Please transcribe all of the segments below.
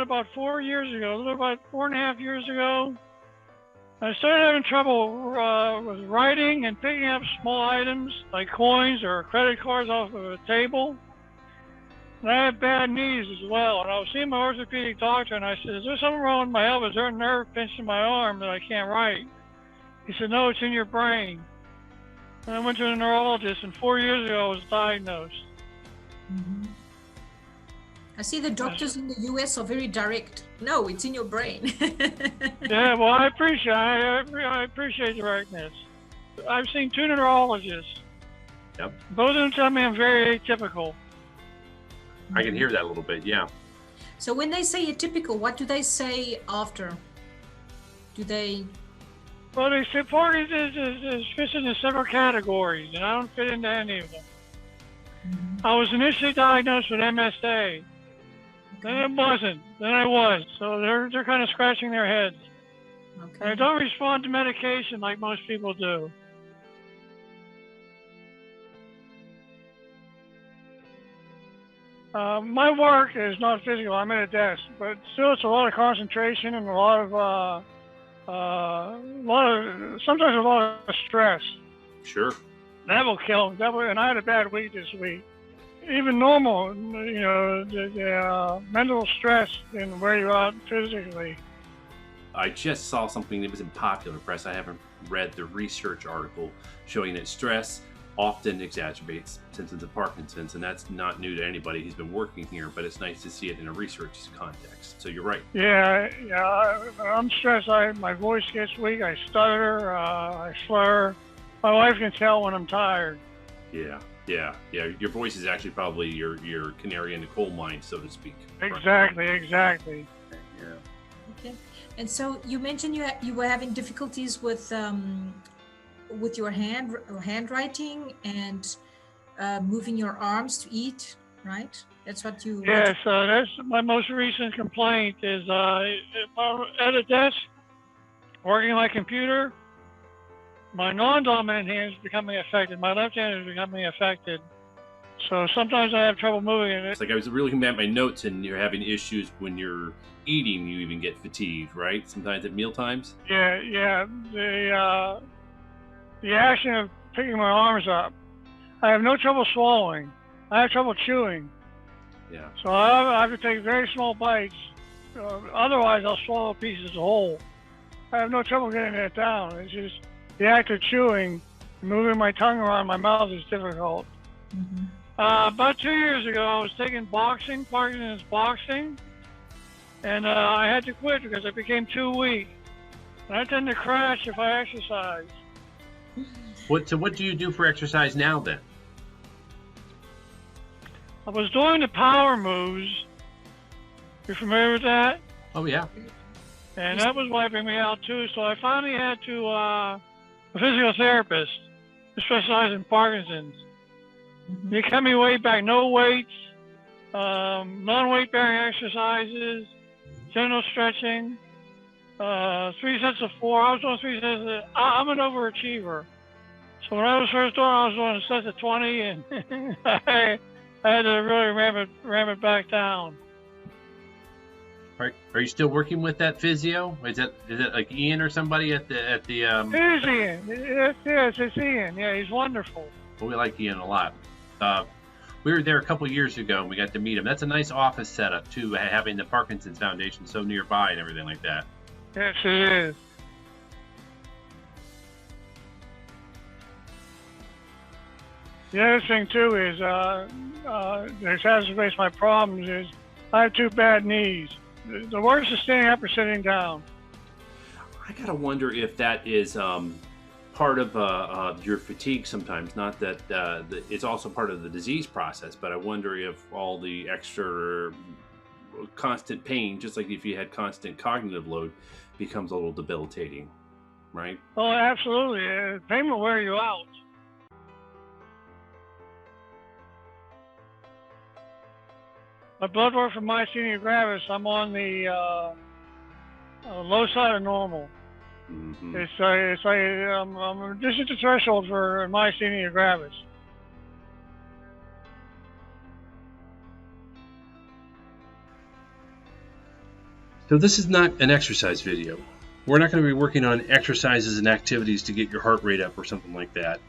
about 4 years ago, a little about 4.5 years ago. I started having trouble with writing and picking up small items like coins or credit cards off of a table. And I had bad knees as well. And I was seeing my orthopedic doctor, and I said, "Is there something wrong with my elbow? Is there a nerve pinched in my arm that I can't write?" He said, "No, it's in your brain." And I went to a neurologist, and 4 years ago I was diagnosed. Mm-hmm. I see the doctors in the US are very direct. No, it's in your brain. Yeah, well, I appreciate directness. I've seen 2 neurologists. Yep. Both of them tell me I'm very atypical. I can hear that a little bit, yeah. So when they say atypical, what do they say after? Do they... Well, they say Parkinson's is fits into several categories, and I don't fit into any of them. Mm-hmm. I was initially diagnosed with MSA. Then it wasn't. Then I was. So they're kind of scratching their heads. Okay. And I don't respond to medication like most people do. My work is not physical. I'm at a desk, but still, it's a lot of concentration and sometimes a lot of stress. Sure. That will kill. And I had a bad week this week. Even normal, the mental stress and wear you out physically. I just saw something that was in Popular Press. I haven't read the research article showing that stress often exacerbates symptoms of Parkinson's, and that's not new to anybody who's been working here, but it's nice to see it in a research context. So you're right. Yeah, I'm stressed. My voice gets weak. I stutter. I slur. My wife can tell when I'm tired. Yeah. Your voice is actually probably your canary in the coal mine, so to speak. Exactly. Yeah. Okay. And so you mentioned you were having difficulties with your handwriting and moving your arms to eat, right? That's what you... Yes, that's my most recent complaint is if I'm at a desk working on my computer, my non-dominant hand is becoming affected. My left hand is becoming affected. So sometimes I have trouble moving it. It's like I was really looking at my notes, and you're having issues when you're eating. You even get fatigued, right? Sometimes at meal times. Yeah. The action of picking my arms up. I have no trouble swallowing. I have trouble chewing. Yeah. So I have to take very small bites. Otherwise, I'll swallow pieces whole. I have no trouble getting that down. It's just the act of chewing, moving my tongue around my mouth is difficult. Mm-hmm. About 2 years ago, I was taking Parkinson's boxing, and I had to quit because I became too weak. And I tend to crash if I exercise. What do you do for exercise now then? I was doing the power moves. You familiar with that? Oh yeah. And that was wiping me out too. So I finally had to a physical therapist who specializes in Parkinson's. Mm-hmm. They kept me way back, no weights, non-weight bearing exercises, general stretching, 3 sets of 4. I was doing 3 sets. I'm an overachiever. So when I was first doing, I was doing sets of 20, and I had to really ram it back down. Are you still working with that physio? Is it like Ian or somebody at the? It is Ian. Yes, it's Ian. Yeah, he's wonderful. Well, we like Ian a lot. We were there a couple years ago, and we got to meet him. That's a nice office setup too, having the Parkinson's Foundation so nearby and everything like that. Yes, it is. The other thing too is that exacerbates my problems is I have 2 bad knees. The worst is standing up or sitting down. I gotta wonder if that is part of your fatigue sometimes. Not that it's also part of the disease process, but I wonder if all the extra constant pain, just like if you had constant cognitive load, becomes a little debilitating, right? Oh, absolutely. Pain will wear you out. My blood work for myasthenia gravis, I'm on the low side of normal. Mm-hmm. It's like this is the threshold for myasthenia gravis. So this is not an exercise video. We're not going to be working on exercises and activities to get your heart rate up or something like that.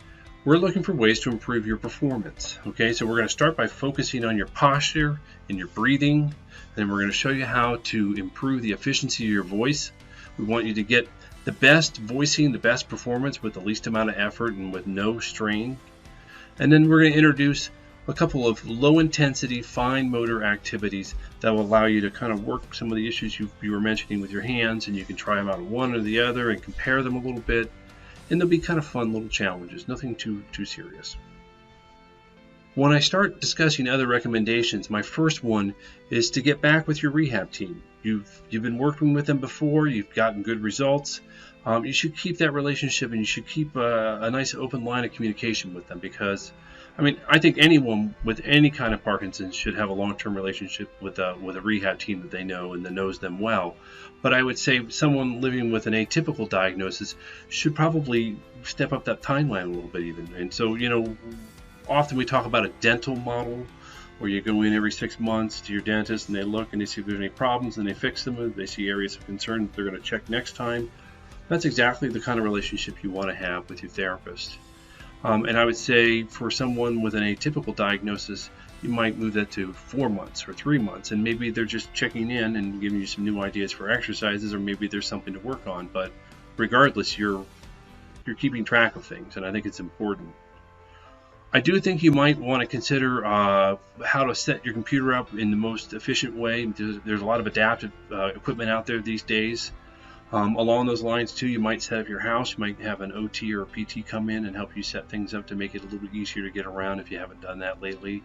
We're looking for ways to improve your performance. Okay, so we're going to start by focusing on your posture and your breathing. Then we're going to show you how to improve the efficiency of your voice. We want you to get the best voicing, the best performance with the least amount of effort and with no strain. And then we're going to introduce a couple of low intensity, fine motor activities that will allow you to kind of work some of the issues you were mentioning with your hands, and you can try them out on one or the other and compare them a little bit. And they'll be kind of fun little challenges, nothing too serious. When I start discussing other recommendations, my first one is to get back with your rehab team. You've been working with them before, you've gotten good results. You should keep that relationship, and you should keep a nice open line of communication with them, because I think anyone with any kind of Parkinson's should have a long-term relationship with a rehab team that they know and that knows them well. But I would say someone living with an atypical diagnosis should probably step up that timeline a little bit even. And so, often we talk about a dental model where you go in every 6 months to your dentist and they look and they see if there's any problems and they fix them. If they see areas of concern that they're going to check next time. That's exactly the kind of relationship you want to have with your therapist. And I would say for someone with an atypical diagnosis, you might move that to 4 months or 3 months, and maybe they're just checking in and giving you some new ideas for exercises, or maybe there's something to work on. But regardless, you're keeping track of things, and I think it's important. I do think you might want to consider how to set your computer up in the most efficient way. There's a lot of adaptive equipment out there these days. Along those lines too, you might set up your house. You might have an OT or a PT come in and help you set things up to make it a little bit easier to get around if you haven't done that lately.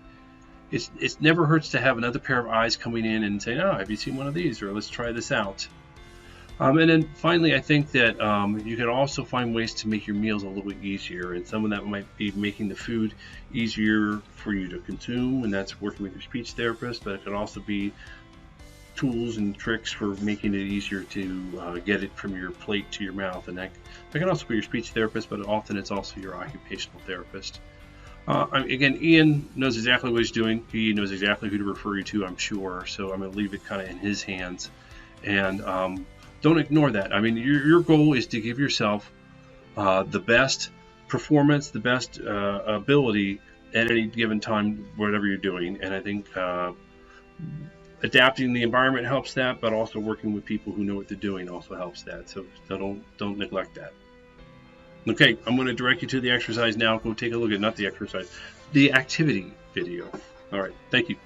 It never hurts to have another pair of eyes coming in and saying, oh, have you seen one of these? Or let's try this out. And then finally, I think that you can also find ways to make your meals a little bit easier. And some of that might be making the food easier for you to consume, and that's working with your speech therapist. But it could also be tools and tricks for making it easier to get it from your plate to your mouth. And that can also be your speech therapist, but often it's also your occupational therapist. Again, Ian knows exactly what he's doing. He knows exactly who to refer you to, I'm sure. So I'm going to leave it kind of in his hands. And don't ignore that. Your goal is to give yourself the best performance, the best ability at any given time, whatever you're doing. And I think adapting the environment helps that, but also working with people who know what they're doing also helps that. So don't neglect that. Okay, I'm going to direct you to the exercise now. Go take a look at, not the exercise, the activity video. All right, thank you.